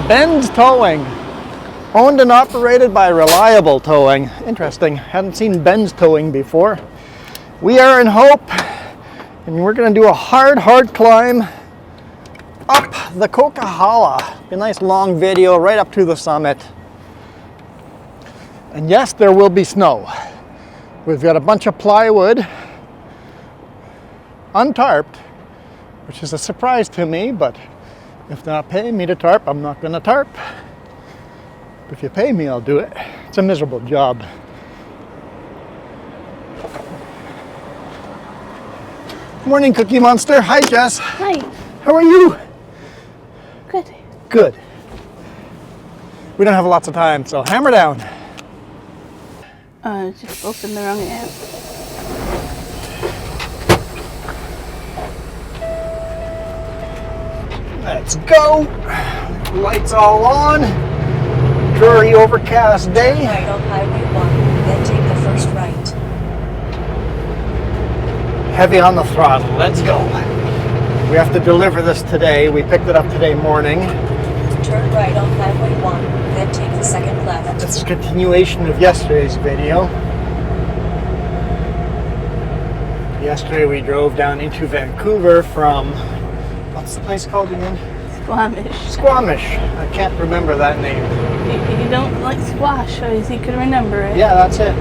Ben's Towing, owned and operated by Reliable Towing. Interesting, hadn't seen Ben's Towing before. We are in Hope, and we're going to do a hard climb up the Coquihalla. A nice long video right up to the summit. And yes, there will be snow. We've got a bunch of plywood, untarped, which is a surprise to me, but if they're not paying me to tarp, I'm not going to tarp. If you pay me, I'll do it. It's a miserable job. Morning, Cookie Monster. Hi, Jess. Hi. How are you? Good. Good. We don't have lots of time, so hammer down. Just opened the wrong app. Let's go. Lights all on. Dreary overcast day. Right on Highway 1, then take the first right. Heavy on the throttle. Let's go. We have to deliver this today. We picked it up today morning. Turn right on Highway 1, then take the second left. This is a continuation of yesterday's video. Yesterday we drove down into Vancouver from, what's the place called again? Squamish. Squamish. I can't remember that name. You don't like squash, so you could remember it. Yeah, that's it.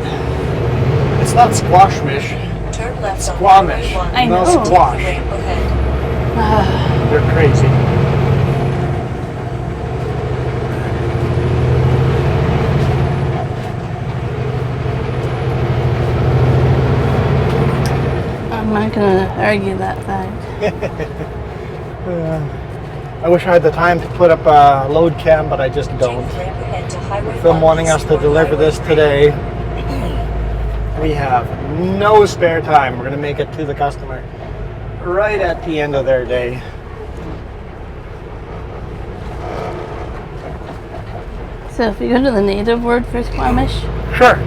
It's not Squashmish. Turn left Squamish. on Highway 1. I know. No, squash. Ramp ahead. They're crazy. I'm not gonna argue that fact. I wish I had the time to put up a load cam, but I just don't. Take ramp ahead to Highway Them 1, wanting us to Seaboard deliver Highway this 3. today. We have no spare time. We're going to make it to the customer right at the end of their day. So if you go to the native word for Squamish, Sure.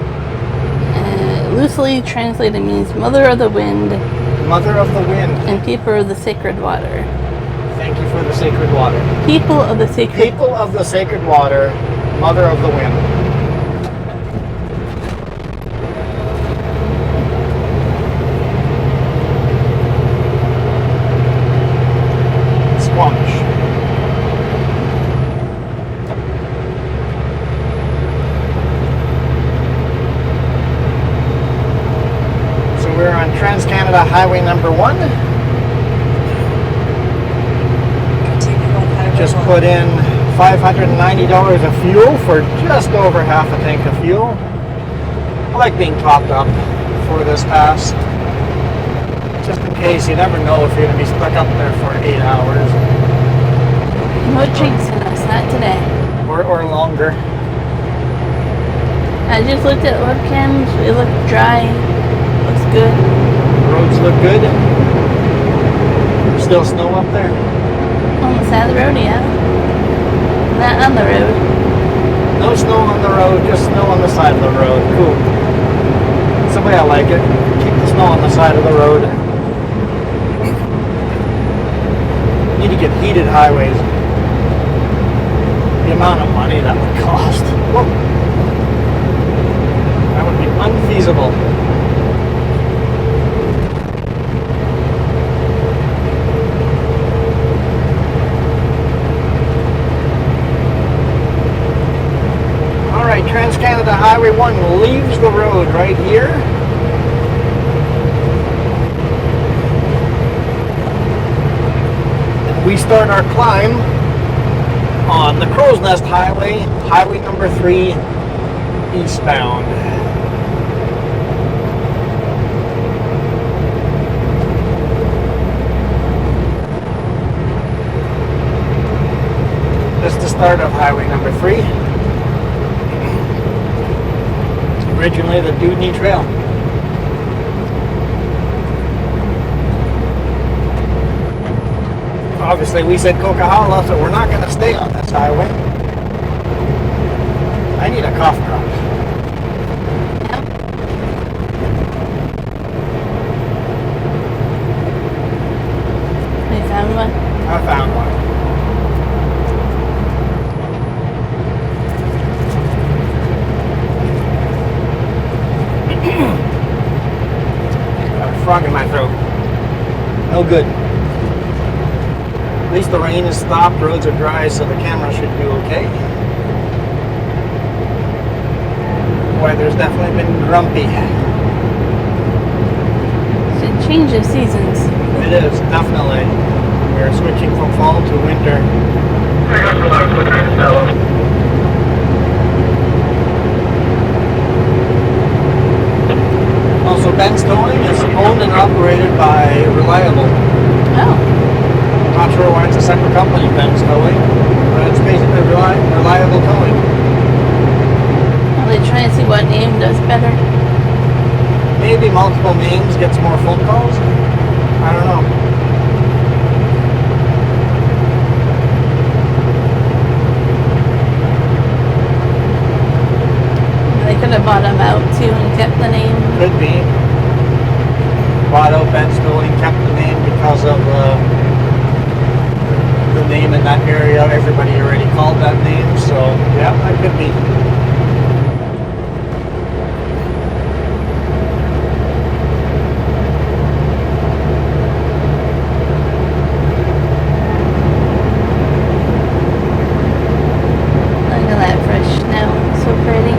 loosely translated means mother of the wind Mother of the wind. and keeper of the sacred water. Thank you for the sacred water. People of the sacred People of the sacred water, mother of the wind. Squamish. So we're on Trans-Canada Highway number 1. Continue on Highway Just 1. put in $590 of fuel for just over half a tank of fuel. I like being topped up for this pass. Just in case, you never know if you're going to be stuck up there for 8 hours. no jinxing us, not today. Or longer. I just looked at webcams, it looked dry, looks good. Roads look good. Still snow up there. On the side of the road, yeah. Not on the road. No snow on the road, just snow on the side of the road. Cool. That's the way I like it. Keep the snow on the side of the road. Need to get heated highways. The amount of money that would cost. Whoa. That would be unfeasible. Alright, Trans-Canada Highway 1 leaves the road right here. We start our climb on the Crow's Nest Highway, Highway number 3, eastbound. This is the start of Highway number 3. Originally the Dewdney Trail. Obviously we said Coquihalla, so we're not going to stay on this highway. I need a cough drop. You found one? I found one. No good. At least the rain has stopped, roads are dry, so the camera should do okay. Weather's definitely been grumpy. It's a change of seasons. It is, definitely. We're switching from fall to winter. Also, Ben's Towing is owned and operated by Reliable. Oh. Not sure why it's a separate company, Ben's Towing, but it's basically Reliable Towing. Are they trying to see what name does better? Maybe multiple names gets more phone calls? I don't know. They could have bought them out too and kept the name. Could be. Bought out Ben's Towing, kept the name because of the name in that area. Everybody already called that name, so yeah, that could be. Look at that fresh snow. So pretty.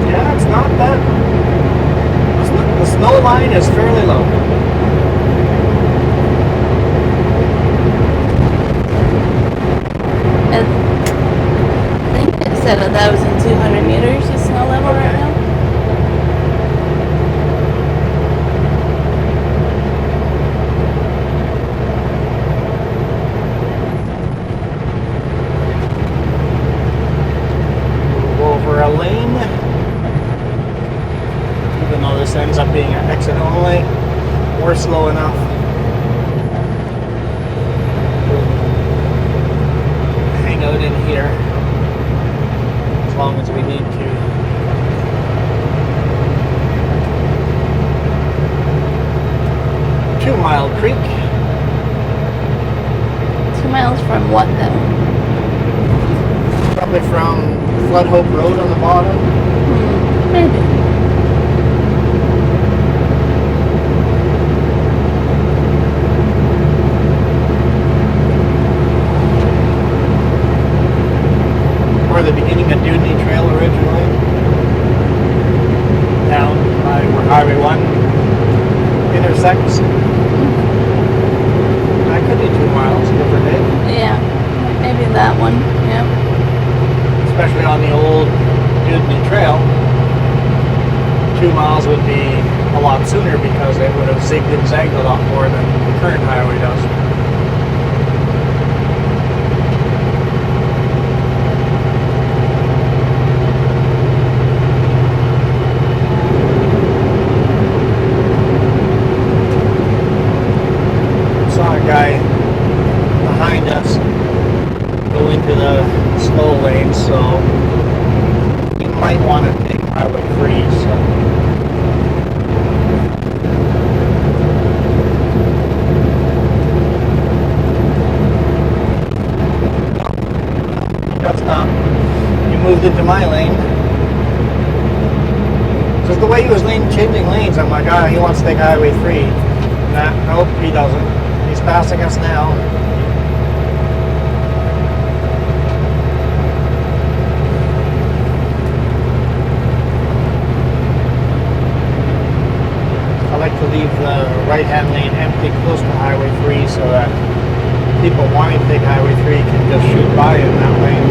Yeah, it's not bad. The snow line is fairly low. I think it said 1,200 meters of snow level right now. Go over a lane. Even though this ends up being an exit only, we're slow enough. Hang out in here as long as we need to. Two Mile Creek. 2 miles from what though? Probably from Flood Hope Road on the bottom. Maybe. Or the beginning of Dudney Trail originally. Down by where Highway 1 intersects. That could be 2 miles, give or take. Yeah. Maybe that one. Yep. Especially on the old Dudney Trail. 2 miles would be a lot sooner because they would have zigged and zagged a lot more than the current highway does. Saw a guy behind us go into the slow lane, so you might want to take Highway 3. So. That's not. You moved into my lane. Just the way he was changing lanes, I'm like, he wants to take Highway 3. Nah, nope, he doesn't. He's passing us now. I like to leave the right-hand lane empty close to Highway 3 so that people wanting to take Highway 3 can just shoot by in that lane.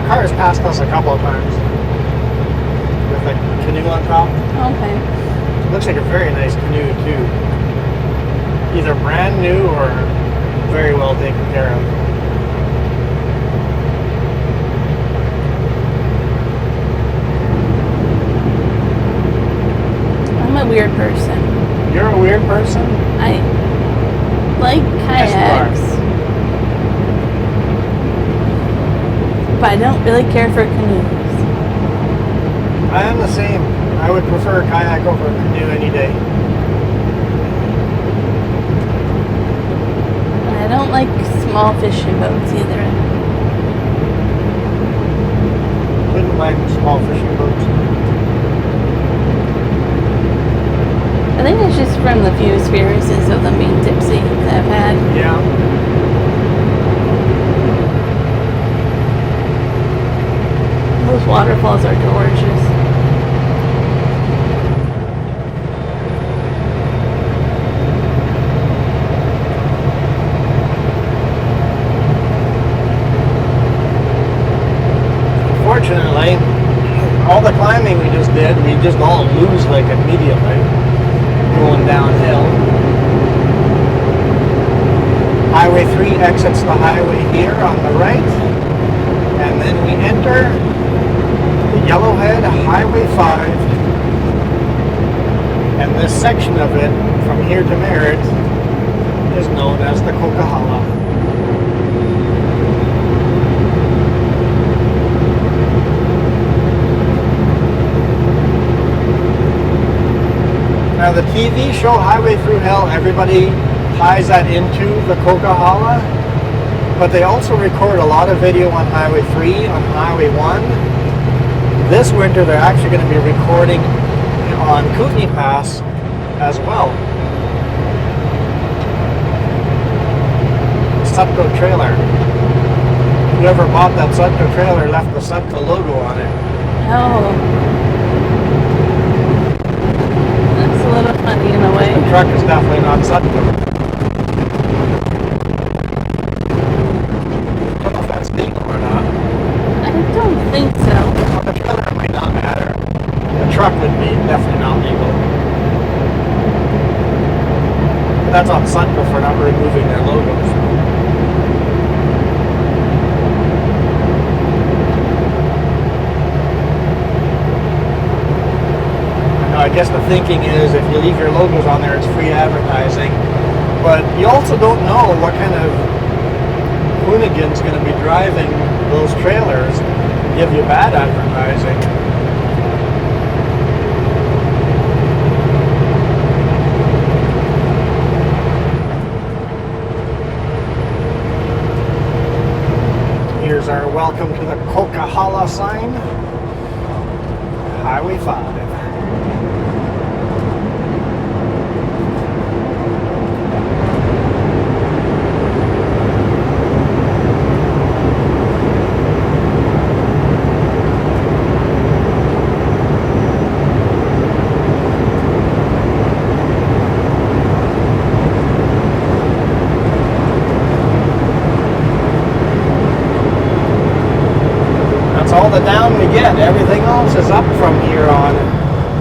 Cars passed us a couple of times with a canoe on top. Okay. It looks like a very nice canoe too. Either brand new or very well taken care of. person. You're a weird person? I like Yes, you are. kayaks, but I don't really care for canoes. I am the same. I would prefer a kayak over a canoe any day. I don't like small fishing boats either. Wouldn't like small fishing boats. I think it's just from the few experiences of them being tipsy that I've had. Yeah. Those waterfalls are gorgeous. Unfortunately, all the climbing we just did, we just all lose like immediately going downhill. Highway 3 exits the highway here on the right, and then we enter the Yellowhead Highway 5, and this section of it from here to Merritt is known as the Coquihalla. Now the TV show Highway Through Hell, everybody ties that into the Coquihalla, but they also record a lot of video on Highway 3, on Highway 1. This winter they're actually going to be recording on Kootenai Pass as well. Sutco trailer. Whoever bought that Sutco trailer left the Sutco logo on it. Oh. That's a little funny in a way. The truck is definitely not Sutco. I don't know if that's legal or not. I don't think so. Well, the trailer might not matter. The truck would be definitely not legal. But that's on Sutco for not removing their logos. I guess the thinking is if you leave your logos on there, it's free advertising. But you also don't know what kind of hoonigan's going to be driving those trailers and give you bad advertising. Here's our welcome to the Coquihalla sign. Highway 5. All the down we get, everything else is up from here on.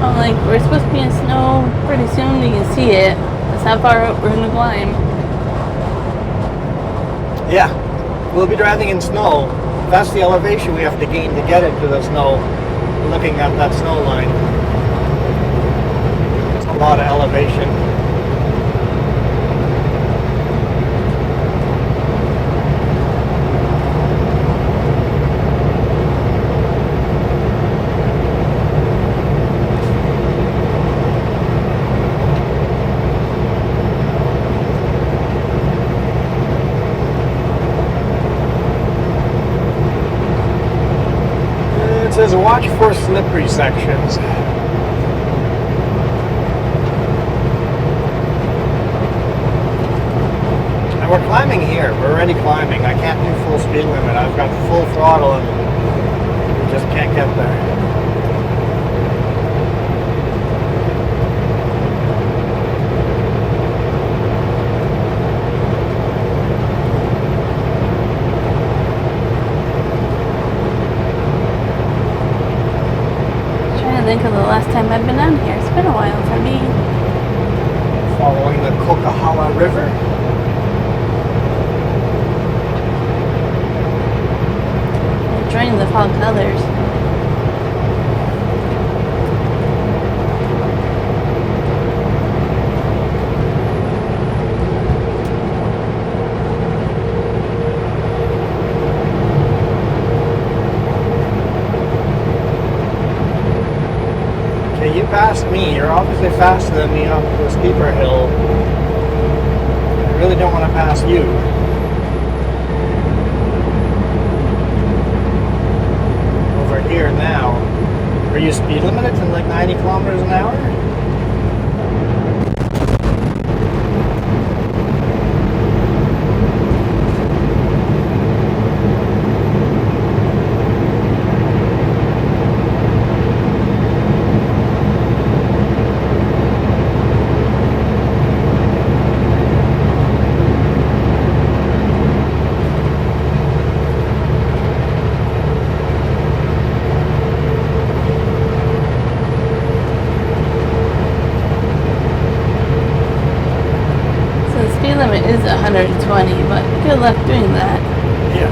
I'm like, we're supposed to be in snow pretty soon. You can see it. That's how far up we're gonna climb. Yeah, we'll be driving in snow. That's the elevation we have to gain to get into the snow. Looking at that snow line, it's a lot of elevation. It says watch for slippery sections. And we're climbing here. We're already climbing. I can't do full speed limit. I've got full throttle and we just can't get there. I think of the last time I've been down here. It's been a while for me. Following the Coquihalla River. Enjoying the fall colors. you passed me. You're obviously faster than me up the steeper hill. I really don't want to pass you. Over here now. Are you speed limited to like 90 kilometers an hour? Limit is 120, but good luck doing that. Yeah.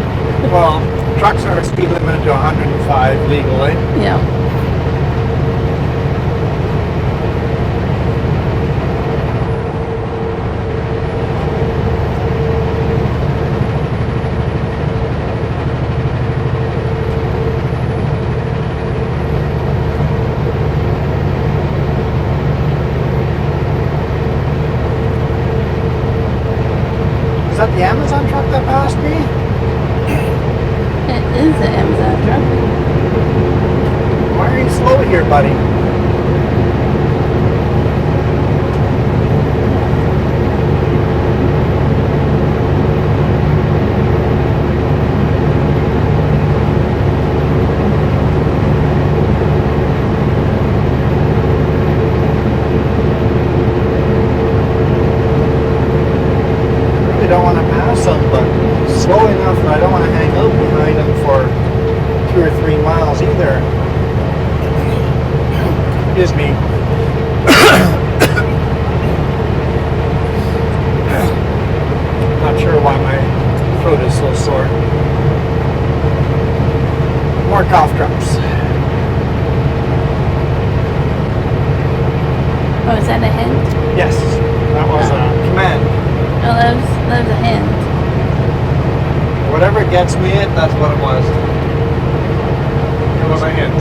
Well, trucks are speed limited to 105 legally. Yeah. Is that the Amazon truck that passed me? It is an Amazon truck. Why are you slow here, buddy? I don't want to pass them, but slow enough that I don't want to hang out behind them for 2 or 3 miles either. Excuse me. Not sure why my throat is so sore. More cough drops. Oh, is that a hint? Yes, that was a command. Oh, that was a hint. Whatever gets me it, that's what it was. It was a hint.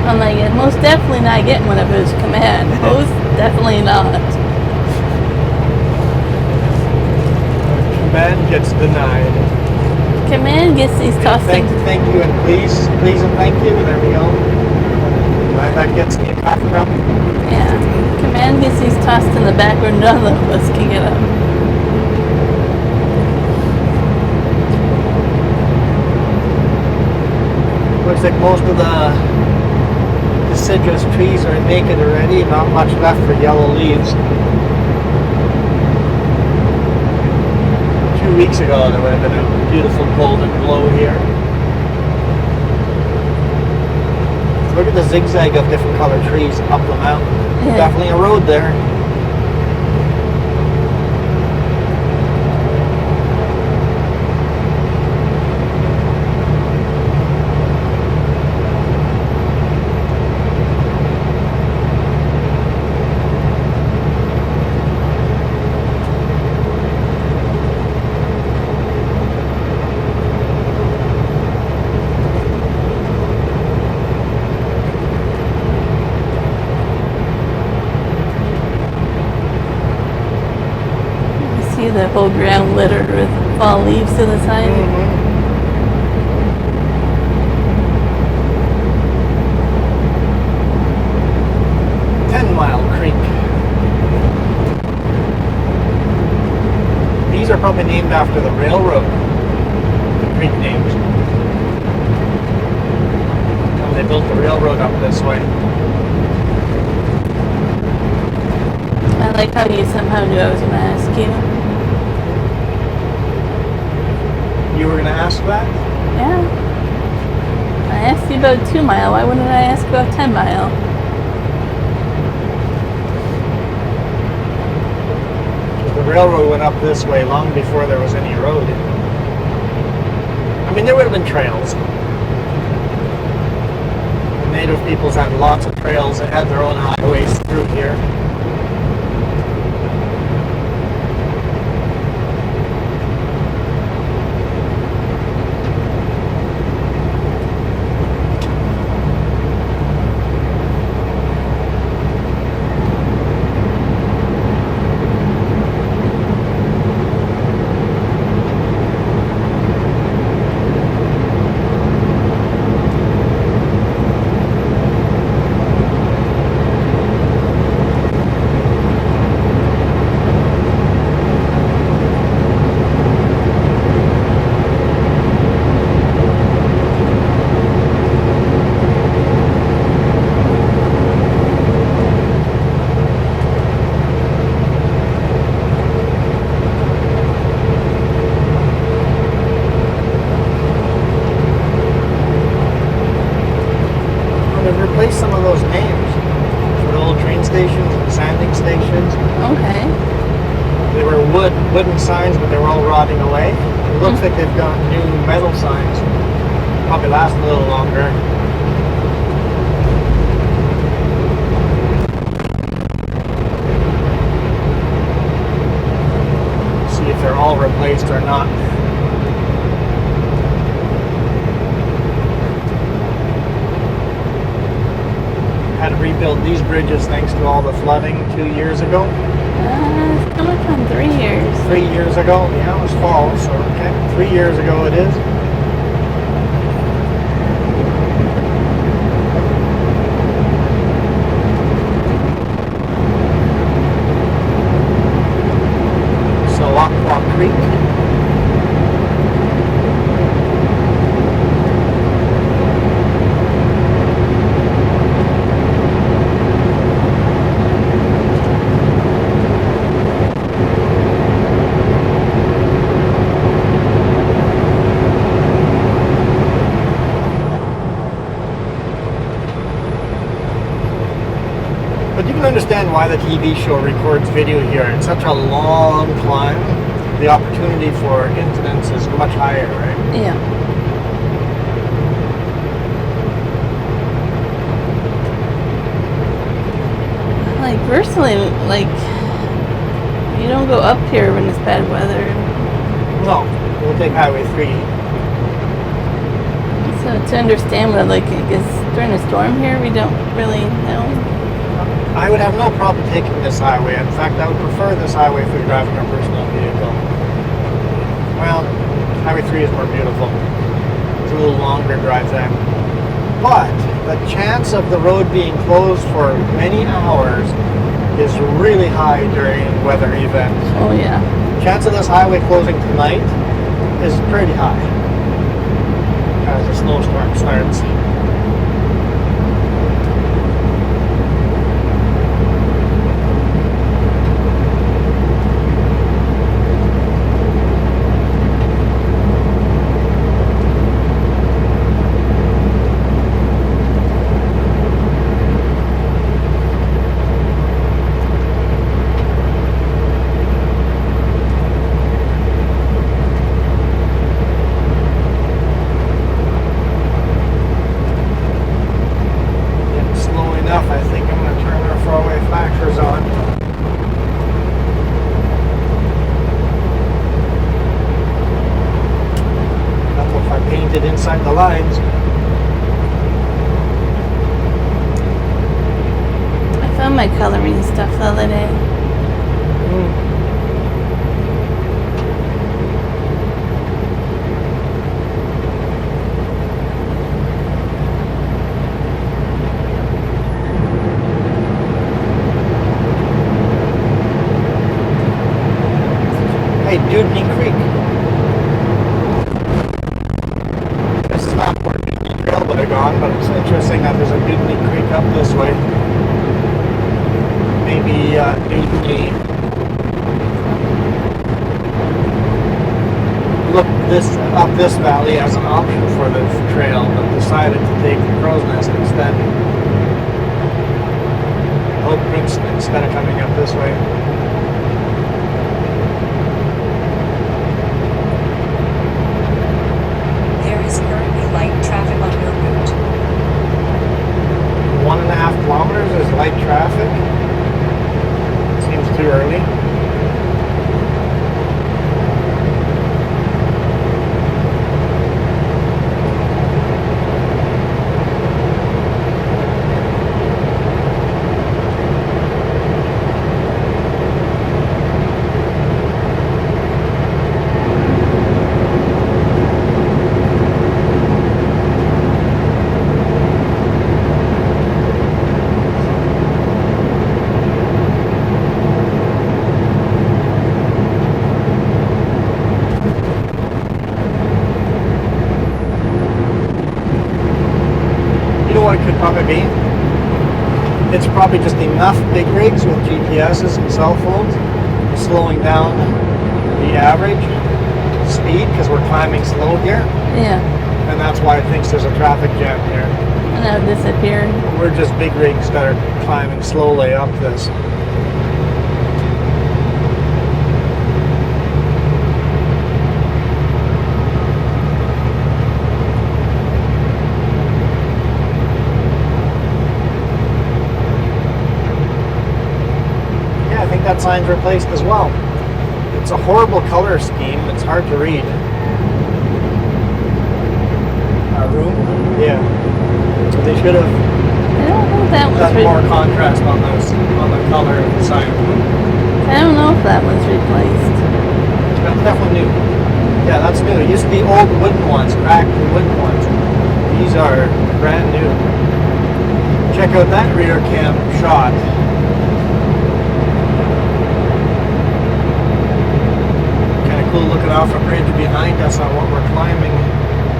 I'm like, most definitely not getting one of his command. Most definitely not. Command gets denied. Command gets these tossed in. Thank you and please and thank you. There we go. That gets me a cough drop. Yeah. Command gets these tossed in the back where none of us can get up. Looks like most of the deciduous trees are naked already, not much left for yellow leaves. 2 weeks ago there would have been a beautiful golden glow here. Look at the zigzag of different colored trees up the mountain. Yeah. Definitely a road there. See the whole ground littered with fall leaves to the side. Mm-hmm. 10-Mile Creek. These are probably named after the railroad. The creek names. When they built the railroad up this way. I like how you somehow knew I was going to ask you. You were going to ask that? Yeah. I asked you about 2 Mile. Why wouldn't I ask about 10 Mile? The railroad went up this way long before there was any road. I mean, there would have been trails. The native peoples had lots of trails. They had their own highways through here. wooden signs, but they were all rotting away. It looks like they've got new metal signs. Probably last a little longer. See if they're all replaced or not. Had to rebuild these bridges thanks to all the flooding 2 years ago. It's coming from 3 years. 3 years ago? Yeah, it was fall, so okay. 3 years ago it is. So Aqua Creek. But you can understand why the TV show records video here. It's such a long climb. The opportunity for incidents is much higher, right? Yeah. Like, personally, like, you don't go up here when it's bad weather. No, we'll take Highway 3. So to understand what, like, I guess during a storm here, we don't really know. I would have no problem taking this highway. In fact, I would prefer this highway if we were driving our personal vehicle. Well, Highway 3 is more beautiful. It's a little longer drive time. But the chance of the road being closed for many hours is really high during weather events. Oh, yeah. Chance of this highway closing tonight is pretty high as the snowstorm starts. I think I'm going to turn our four-way flashers on. That's if I painted inside the lines. I found my coloring stuff the other day. Hey, Dudney Creek. This is not where Dudney Trail would have gone, but it's interesting that there's a Dudney Creek up this way. Maybe Dudney looked up this valley as an option for the trail, but decided to take the Crow's Nest instead. Hope Princeton instead of coming up this way. Is currently light traffic on your route. 1.5 kilometers is light traffic. Seems too early. What it could probably be. It's probably just enough big rigs with GPSs and cell phones slowing down the average speed because we're climbing slow here. Yeah. And that's why it thinks there's a traffic jam here. And now it disappeared. We're just big rigs that are climbing slowly up this. signs replaced as well. It's a horrible color scheme. It's hard to read. Room? Yeah. So they should have I don't know if that was done more contrast on those, on the color of the sign. I don't know if that was replaced. That's definitely new. Yeah, that's new. It used to be old wooden ones, cracked wooden ones. These are brand new. Check out that rear cam shot. Kind of cool looking off a bridge behind us on what we're climbing.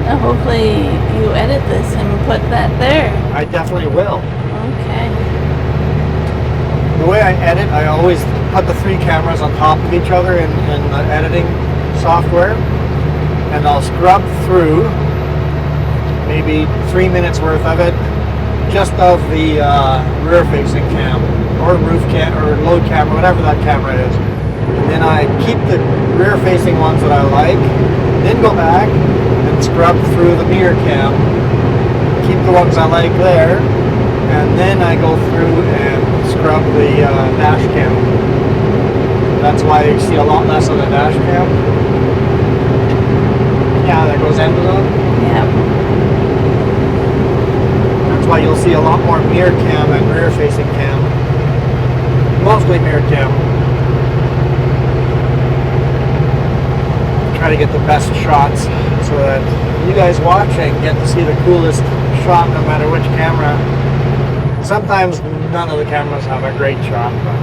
Hopefully you edit this and put that there. I definitely will. Okay. The way I edit, I always put the 3 cameras on top of each other in the editing software, and I'll scrub through maybe 3 minutes worth of it, just of the rear-facing cam, or roof cam, or load camera, whatever that camera is. And then I keep the rear-facing ones that I like, then go back and scrub through the mirror cam, keep the ones I like there, and then I go through and scrub the dash cam. That's why you see a lot less of the dash cam. Yeah, there goes Amazon. Yeah. That's why you'll see a lot more mirror cam and rear facing cam. Mostly mirror cam. Try to get the best shots so that you guys watching get to see the coolest shot no matter which camera. Sometimes none of the cameras have a great shot, but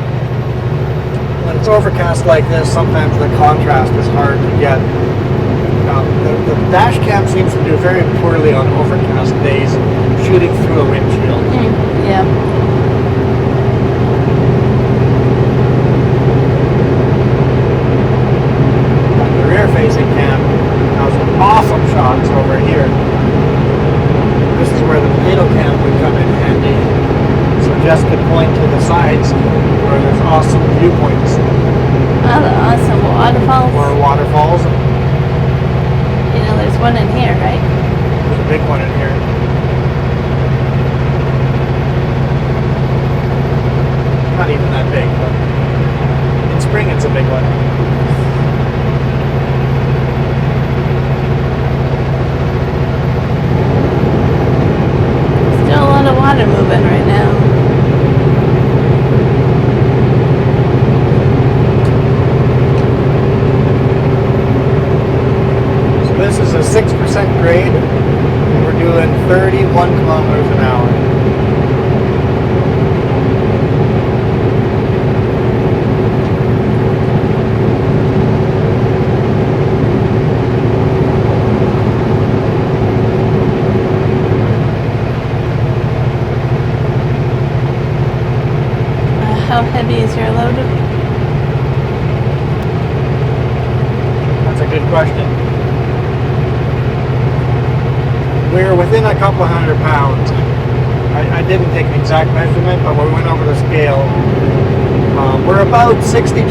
when it's overcast like this, sometimes the contrast is hard to get. The dash cam seems to do very poorly on overcast days, shooting through a windshield. Yeah. The rear-facing cam has awesome shots over here. This is where the potato cam would come in handy. So Jess could point to the sides where there's awesome viewpoints. Oh, the awesome waterfalls. Or waterfalls. You know, there's one in here, right? There's a big one in here. Not even that big, but in spring it's a big one. Still a lot of water moving right now. This is a 6% grade, and we're doing 31 kilometers an hour. How heavy is your load? That's a good question. We're within a couple hundred pounds. I didn't take an exact measurement, but when we went over the scale, we're about 62,000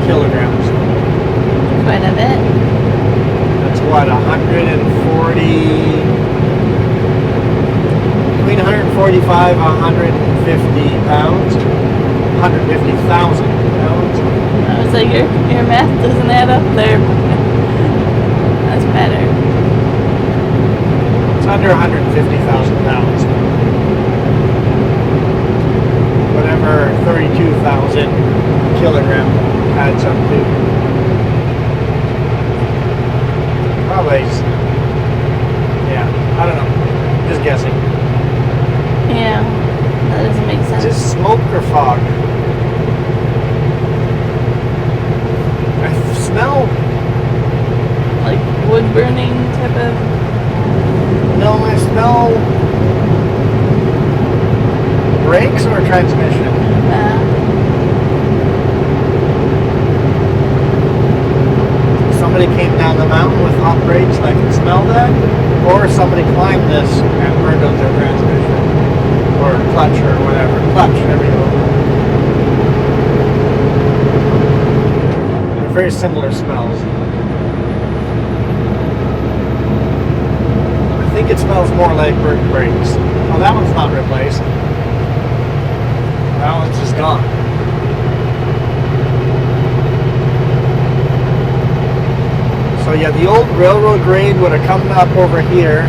kilograms. Quite a bit. That's what, between 145 and 150 pounds. 150,000 pounds. I was like, your math doesn't add up there. That's better. It's under 150,000 pounds. Whatever 32,000 kilogram adds up to. Probably, yeah, I don't know. Just guessing. Yeah, that doesn't make sense. Is this smoke or fog? I smell. Like wood burning type of. No, I smell brakes or transmission. Somebody came down the mountain with hot brakes, I can smell that. Or somebody climbed this and burned out their transmission. Or clutch or whatever. Clutch, there we go. They're very similar smells. I think it smells more like burnt brakes. Oh, that one's not replaced. That one's just gone. So yeah, the old railroad grade would have come up over here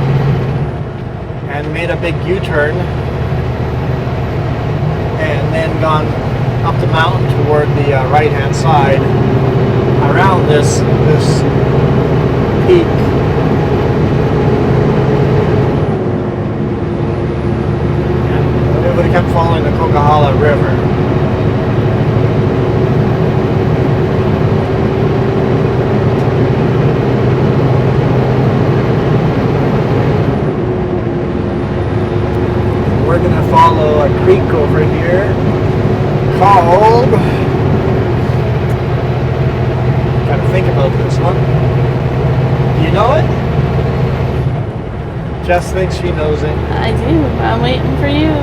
and made a big U-turn and then gone up the mountain toward the right-hand side around this peak. And it would have kept following the Coquihalla River. We're going to follow a creek over here called, gotta think about this one. Do you know it? Jess thinks she knows it. I do. I'm waiting for you.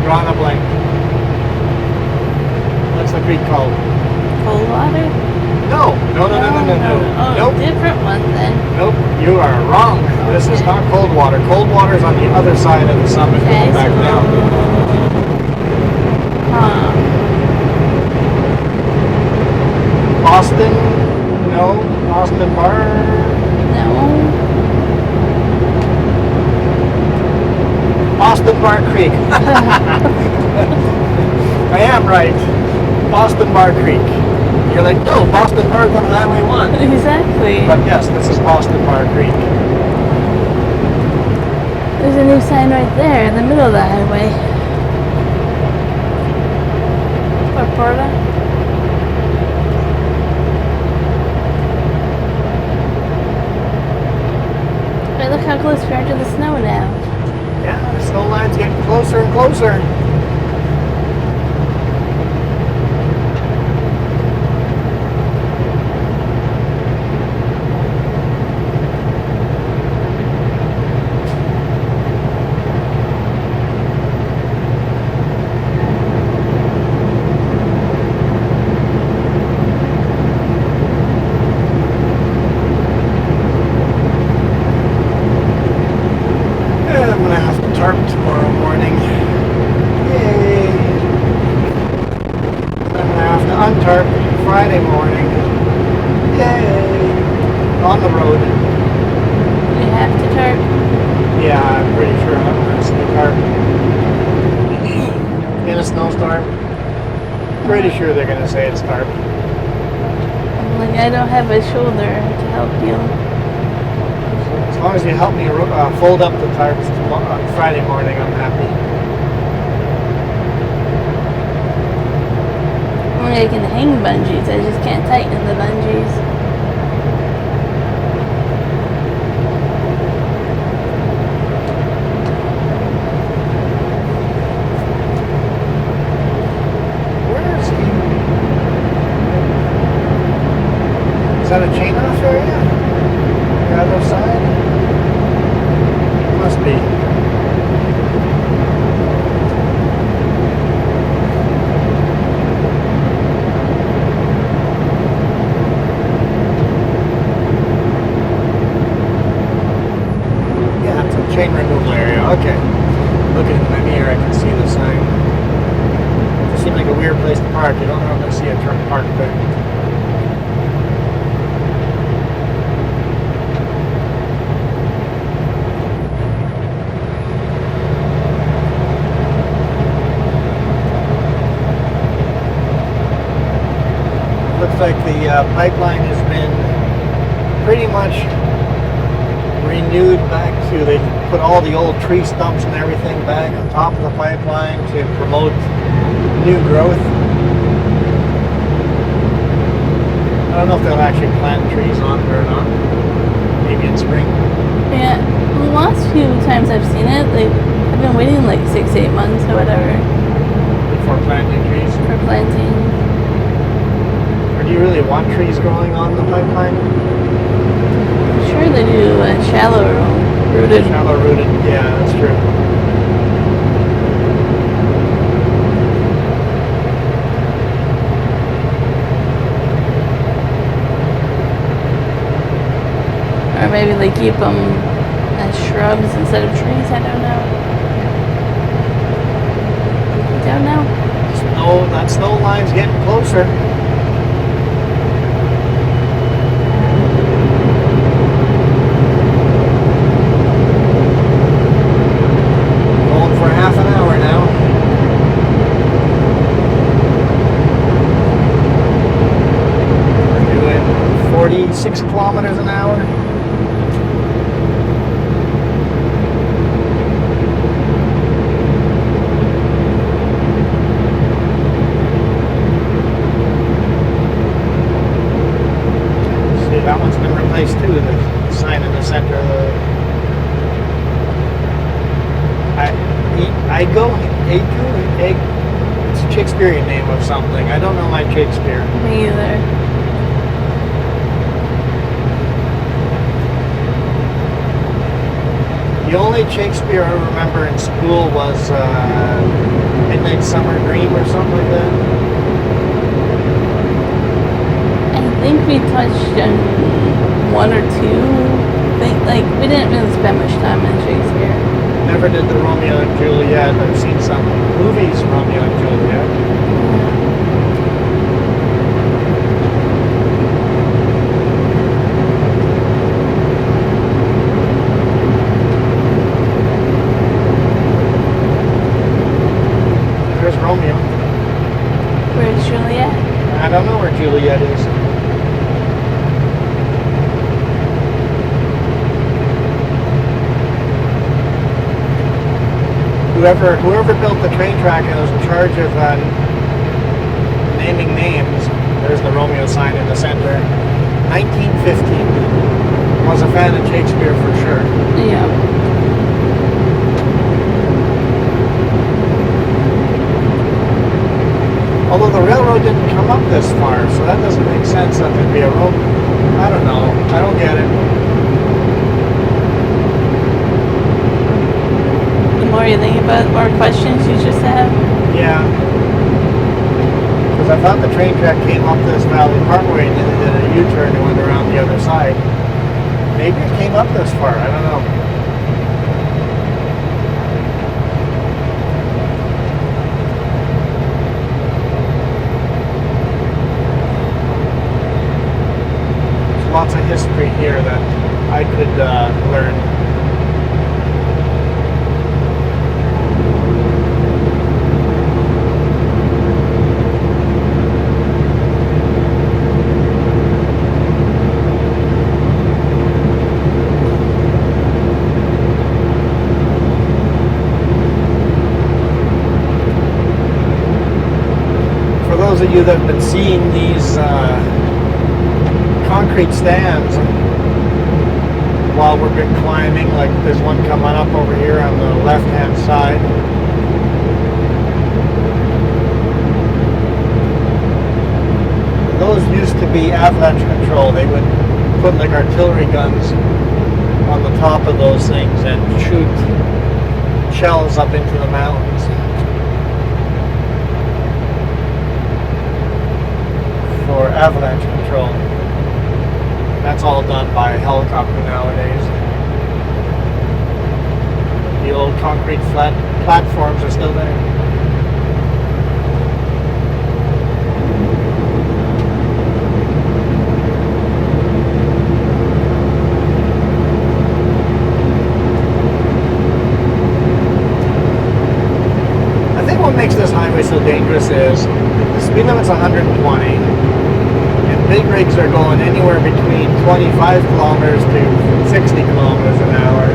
Drawing a blank. What's the creek called? Cold water? No. Oh, Nope. different one then. Nope, you are wrong. This is not cold water. Cold water is on the other side of the summit going back down. Boston? No. Boston Bar? No. Boston Bar Creek. I am right. Boston Bar Creek. You're like, no, Boston Bar on Highway 1. Exactly. But yes, this is Boston Bar Creek. There's a new sign right there in the middle of the highway. For Porta. Wait, look how close we are to the snow now. Yeah, the snow line's getting closer and closer. I'm gonna have to tarp tomorrow morning. Yay! I'm gonna have to untarp Friday morning. Yay! On the road. We have to tarp. Yeah, I'm pretty sure I'm gonna stay tarp. In a snowstorm. Pretty sure they're gonna say it's tarp. I'm like, I don't have a shoulder to help you. As long as you help me fold up the tarps on Friday morning, I'm happy. Only I can hang bungees, I just can't tighten the bungees. Where is he? Is that a chain off area? The other side? Must be. Yeah, it's a chain removal area. Okay. Looking in my mirror, I can see the sign. It seems like a weird place to park. You don't normally see a truck parked there. Looks like the pipeline has been pretty much renewed back to, they put all the old tree stumps and everything back on top of the pipeline to promote new growth. I don't know if they'll actually plant trees on it or not. Maybe in spring. Yeah, the last few times I've seen it, I've been waiting like 6-8 months or whatever Before planting trees. for planting. Or do you really want trees growing on the pipeline? I'm sure they do shallow rooted. Shallow rooted, yeah, that's true. Or maybe they keep them as shrubs instead of trees, I don't know. Don't know. Snow, that snow line's getting closer. 6 kilometers an hour. See, that one's been replaced too, the sign in the center of the... I go egg. It's a Shakespearean name of something. I don't know my Shakespeare. Me either. The only Shakespeare I remember in school was Midnight Summer Dream or something like that. I think we touched on one or two. Like, we didn't really spend much time in Shakespeare. Never did the Romeo and Juliet. I've seen some movies, Romeo and Juliet. There's Romeo. Where's Juliet? I don't know where Juliet is. Whoever built the train track and was in charge of naming names, there's the Romeo sign in the center. 1915. Was a fan of Shakespeare for sure. Yeah. Although the railroad didn't come up this far, so that doesn't make sense that there'd be a road. I don't know. I don't get it. The more you think about it, the more questions you just have. Yeah. Because I thought the train track came up this Valley Parkway and then it did a U-turn and went around the other side. Maybe it came up this far. I don't know. There's lots of history here that I could learn. Those of you that have been seeing these concrete stands while we've been climbing, like there's one coming up over here on the left hand side. Those used to be avalanche control. They would put like artillery guns on the top of those things and shoot shells up into the mountains. For avalanche control. That's all done by helicopter nowadays. The old concrete flat platforms are still there. I think what makes this highway so dangerous is the speed limit's 120. Big rigs are going anywhere between 25 kilometers to 60 kilometers an hour.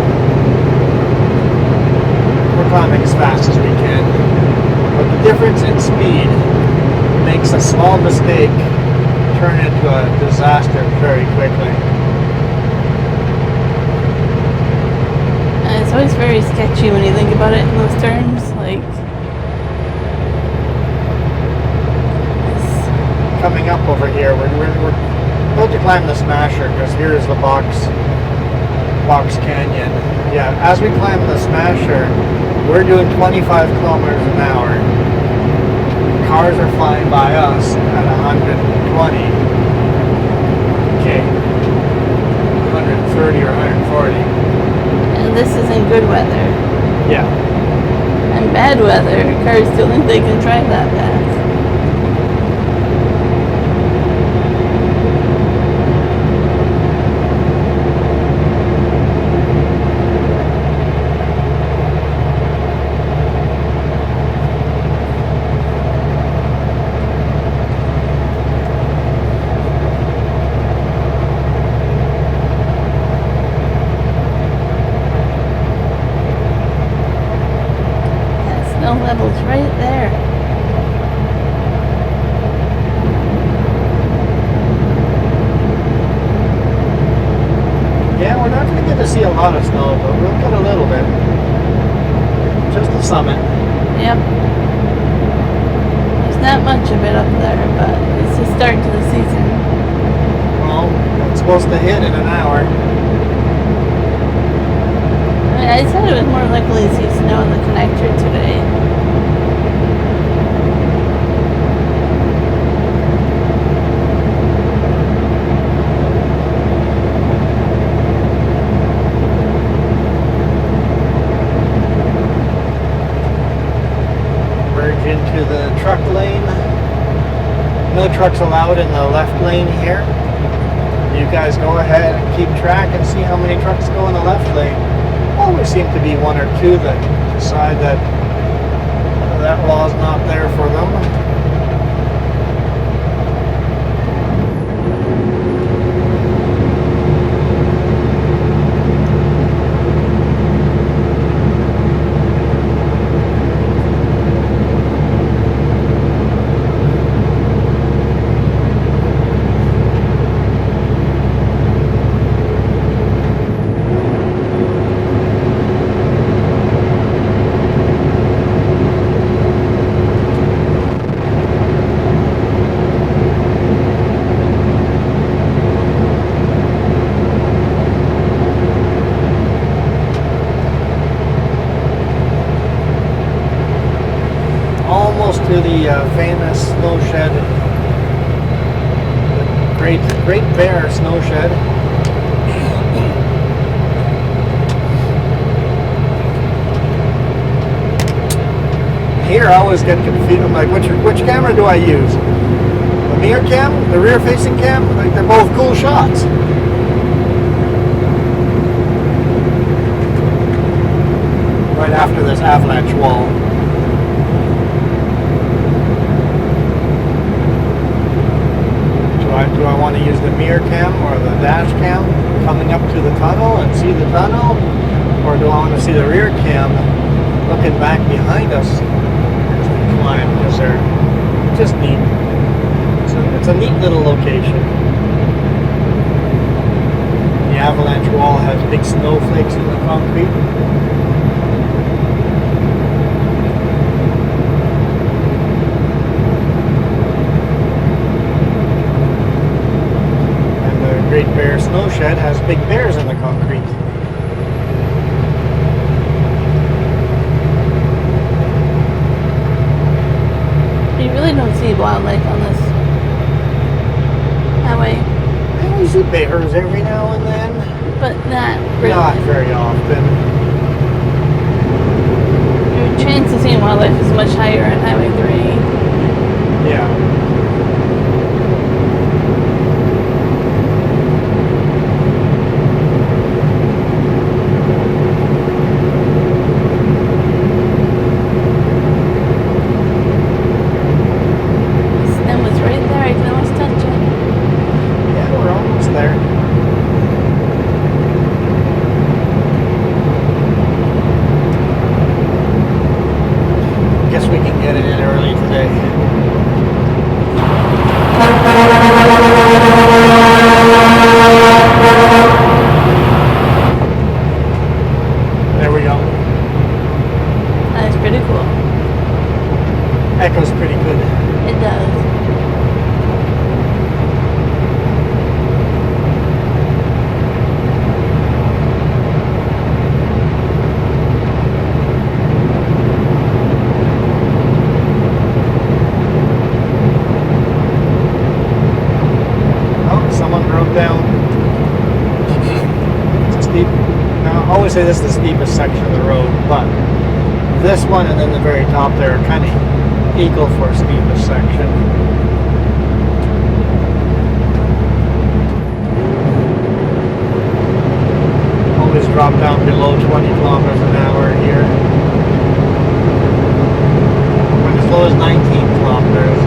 We're climbing as fast as we can. But the difference in speed makes a small mistake turn into a disaster very quickly. And it's always very sketchy when you think about it in those terms. Like, coming up over here, we're about to climb the Smasher because here's the box canyon. Yeah, as we climb the Smasher, we're doing 25 kilometers an hour. Cars are flying by us at 120. Okay, 130 or 140. and this is in good weather. Yeah. And bad weather, cars still think they can drive that fast. Yeah, we're not going to get to see a lot of snow, but we'll get a little bit. Just the summit. Yep. There's not much of it up there, but it's the start to the season. Well, it's supposed to hit in an hour. I said it was more likely to see snow in the connector today. Merge into the truck lane. No trucks allowed in the left lane here. You guys go ahead and keep track and see how many trucks go in the left lane. Always seem to be one or two that decide that that law's not there for them. To the famous snow shed, the Great Bear snow shed. Here I always get confused. I'm like, which camera do I use? The mirror cam, the rear facing cam? Like, they're both cool shots. Right after this avalanche wall. Do I want to use the mirror cam or the dash cam coming up to the tunnel and see the tunnel? Or do I want to see the rear cam looking back behind us as we climb? Because they're just neat. It's a neat little location. The avalanche wall has big snowflakes in the concrete. Great Bear snow shed has big bears in the concrete. You really don't see wildlife on this highway. I see bears every now and then. But not really. Not very often. Your chance of seeing wildlife is much higher on Highway 3. Yeah. Echoes pretty good. It does. Oh, someone broke down. It's steep. Now, I always say this is the steepest section of the road, but this one and then the very top there are kind of equal for steepest section. Always drop down below 20 kilometers an hour here. Went as low as 19 kilometers.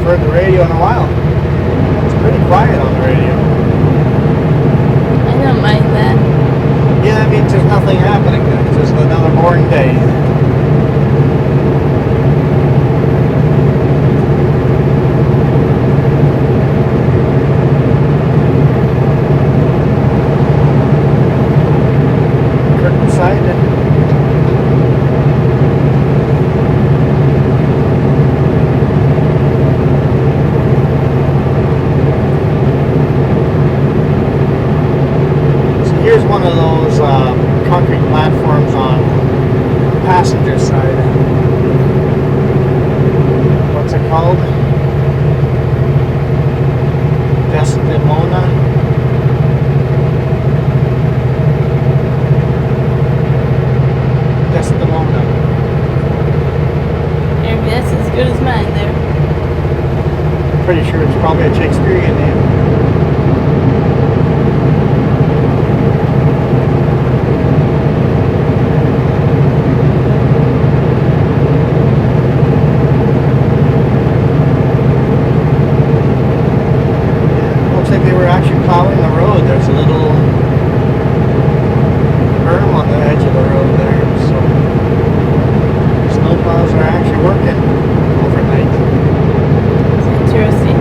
I've heard the radio in a while. It's pretty quiet on the radio. I don't mind that. Yeah, that means there's nothing happening then. It's just another boring day. Curtain side. Here's one of those concrete platforms on the passenger side. What's it called? Desdemona? Desdemona. Your guess is as good as mine there. Pretty sure it's probably a Shakespearean name. They were actually plowing the road. There's a little berm on the edge of the road there, so snow plows are actually working overnight. It's interesting.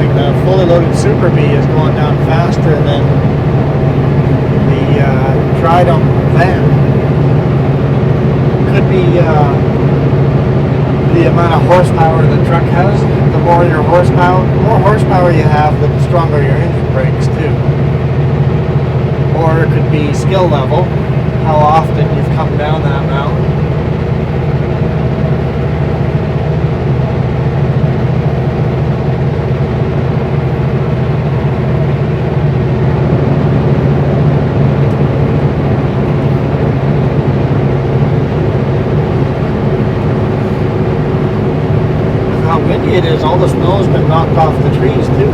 The fully loaded Super B is going down faster than the Tridom van. Could be the amount of horsepower the truck has. The more horsepower you have, the stronger your engine brakes too. Or it could be skill level, how often you've come down that mountain. It is, all the snow's been knocked off the trees too.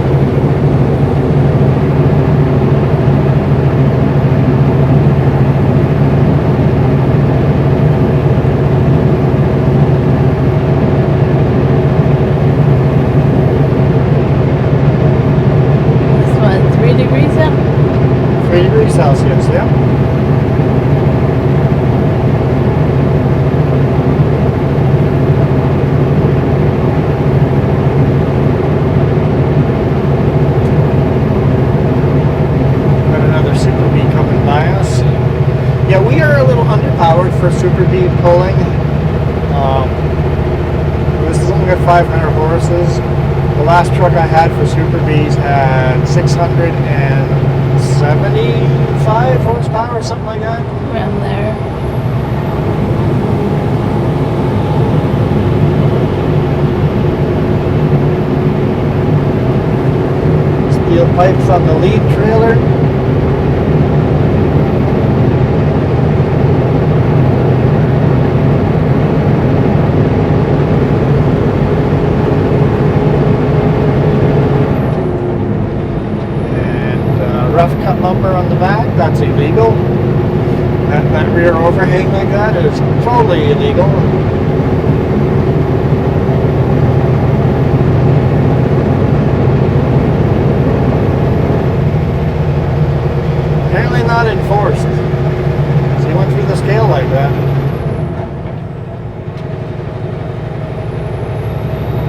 It's what, 3 degrees up? 3 degrees Celsius, yeah. Yeah, we are a little underpowered for Super B pulling. This has only got 500 horses. The last truck I had for Super Bs had 675 horsepower, something like that. Around there. Steel pipes on the lead trailer. Rough cut lumber on the back, that's illegal. That rear overhang like that is totally illegal. Apparently not enforced. So he went through the scale like that.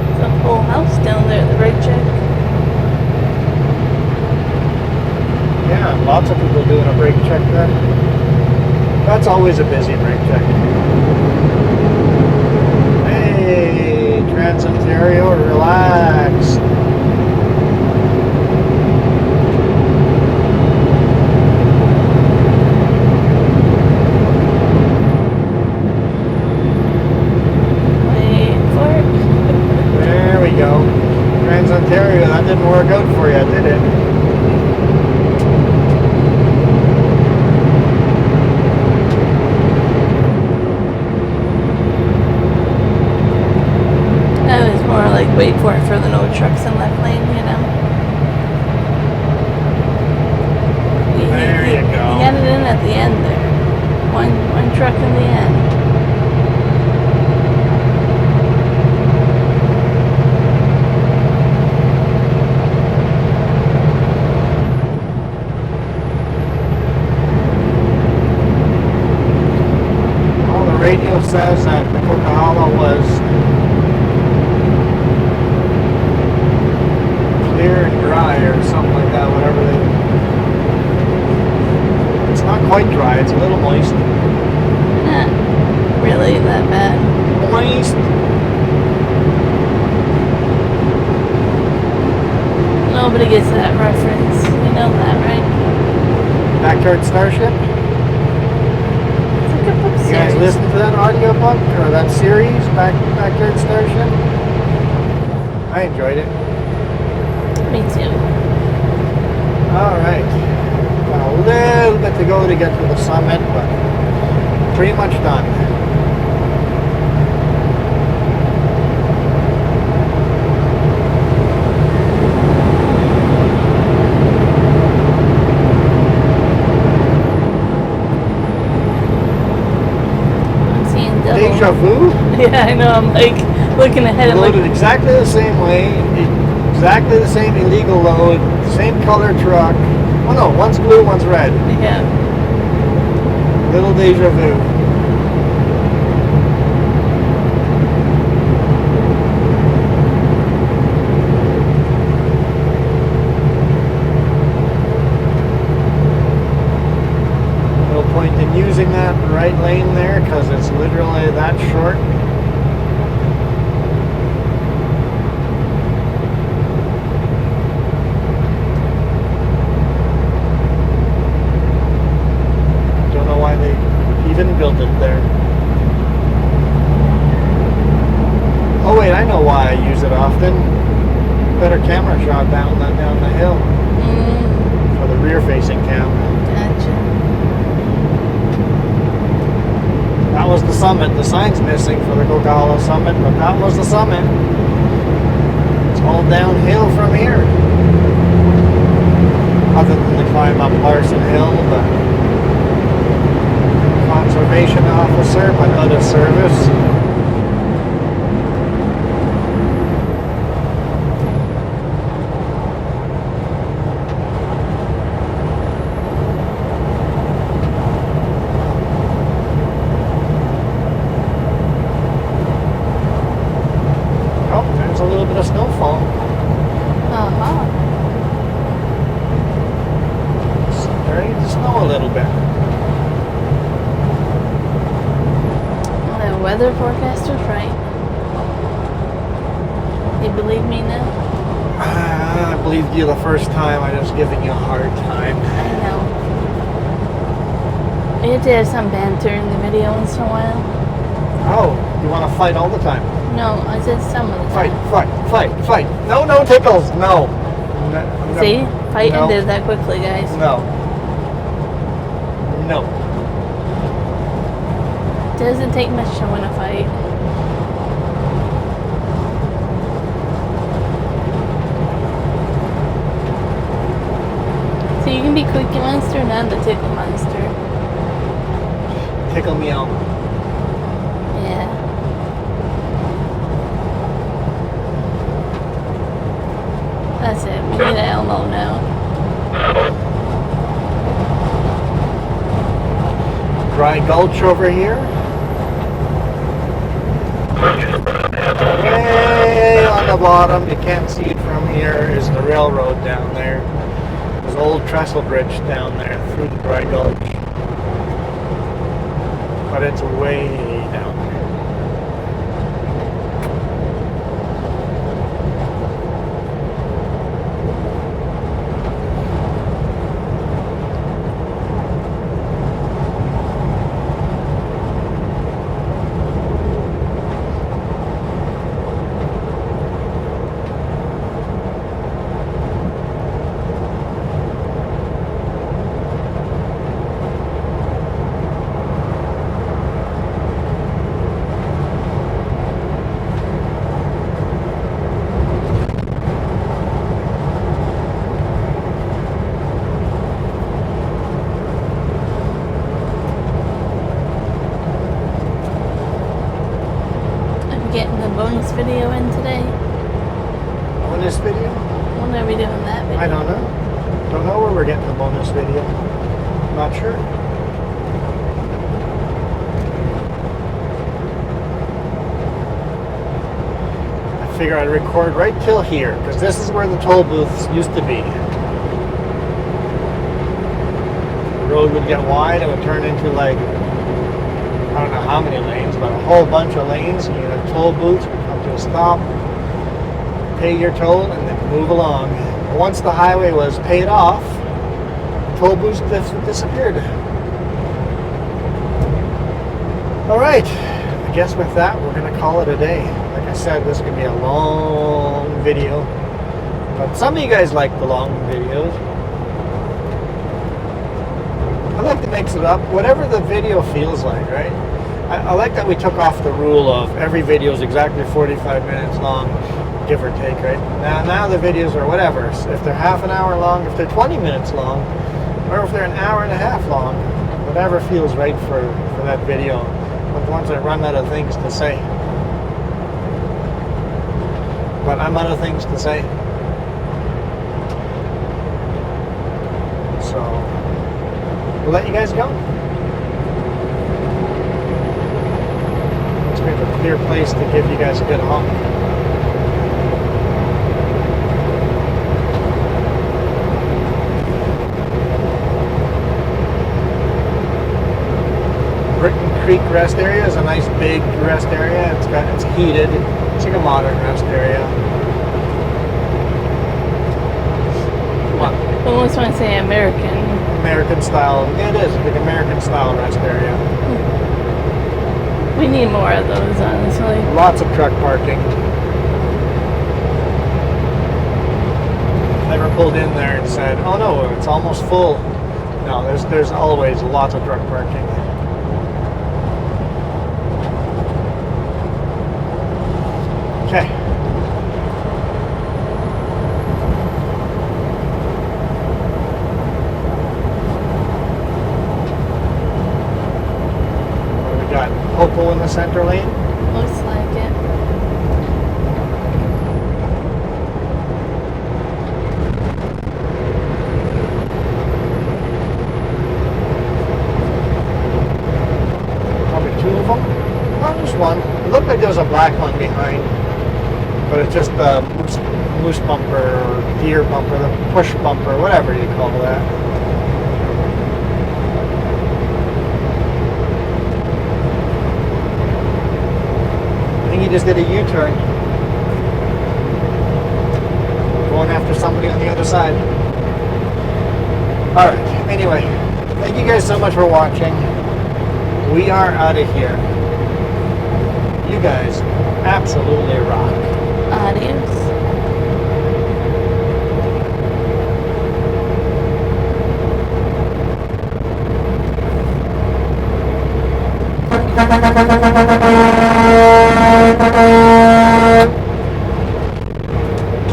It's a full house down there at the right check. lots of people doing a brake check there. That's always a busy brake check. Hey, Trans Ontario, relax. Wait for it. There we go. Trans Ontario, that didn't work out for you, did it? That was more like wait for it for the no trucks in left lane, you know. There you go. You got it in at the end there. One truck in the end. Well, the radio says that the Coquihalla was clear and dry or something like that, whatever they... It's not quite dry, it's a little moist. Not really that bad. Moist. Nobody gets that reference. You know that, right? Backyard Starship? It's like a book You guys series. listen to that audiobook or that series, Backyard Starship? I enjoyed it. Me too. Alright. Got a little bit to go to get to the summit, but pretty much done. I'm seeing double. Deja vu? Yeah, I know. I'm like looking ahead and Loaded like, exactly the same way, exactly the same illegal load, same color truck. Oh no, one's blue, one's red. yeah. Little deja vu. No point in using that right lane there because it's literally that short. Don't know why they even built it there. Oh wait, I know why I use it often. Better camera shot down the hill for the rear-facing cam. Gotcha. That was the summit. The sign's missing for the Coquihalla summit, but that was the summit. It's all downhill from here. Other than the climb up Larson Hill, the conservation officer, but out of service. Oh, there's a little bit of snowfall. Uh-huh. It's starting to snow a little bit. The weather forecaster's right. You believe me now? I believed you the first time. I was giving you a hard time. I know. We have to have some banter in the video once in a while. Oh, you want to fight all the time? No, I said some of the Fight, time. fight. No tickles. No. No. See? Fight No. ended that quickly, guys. No. No. Doesn't take much to win a fight. So you can be Cookie Monster, not the Tickle Monster. Tickle me out. Yeah. That's it. We need an Elmo now. Dry Gulch over here. Way on the bottom, you can't see it from here, is the railroad down there. There's There's old trestle bridge down there through the Dry Gulch. But it's way down there. Getting the bonus video in today. Bonus video? When are we doing that video? I don't know. Don't know where we're getting the bonus video. Not sure. I figure I'd record right till here, because this is where the toll booths used to be. The road would get wide, it would turn into like, I don't know how many lanes, but a whole bunch of lanes. You had toll booths, would come to a stop, pay your toll, and then move along. Once the highway was paid off, toll booths disappeared. All right, I guess with that, we're going to call it a day. Like I said, this is going to be a long video, but some of you guys like the long videos. I like to mix it up, whatever the video feels like, right? I like that we took off the rule of every video is exactly 45 minutes long, give or take, right? Now the videos are whatever. If they're half an hour long, if they're 20 minutes long, or if they're an hour and a half long, whatever feels right for that video. But once I run out of things to say. But I'm out of things to say. So we'll let you guys go. Let's make a clear place to give you guys a good honk. Britain Creek rest area is a nice big rest area. It's heated. It's like a modern rest area. What? I almost want to say American style. Yeah, it is. It's like American style rest area. We need more of those, honestly. Lots of truck parking. Never pulled in there and said, "Oh no, it's almost full." No, there's always lots of truck parking. Okay. We got Opal in the center lane. Looks like it. Probably two of them. Oh, just one. It looked like there was a black one behind. But it's just the moose bumper or deer bumper, the push bumper, whatever you call that. I think he just did a U-turn. Going after somebody on the other side. Alright, anyway, thank you guys so much for watching. We are out of here. You guys absolutely rock. Adios. Thank you.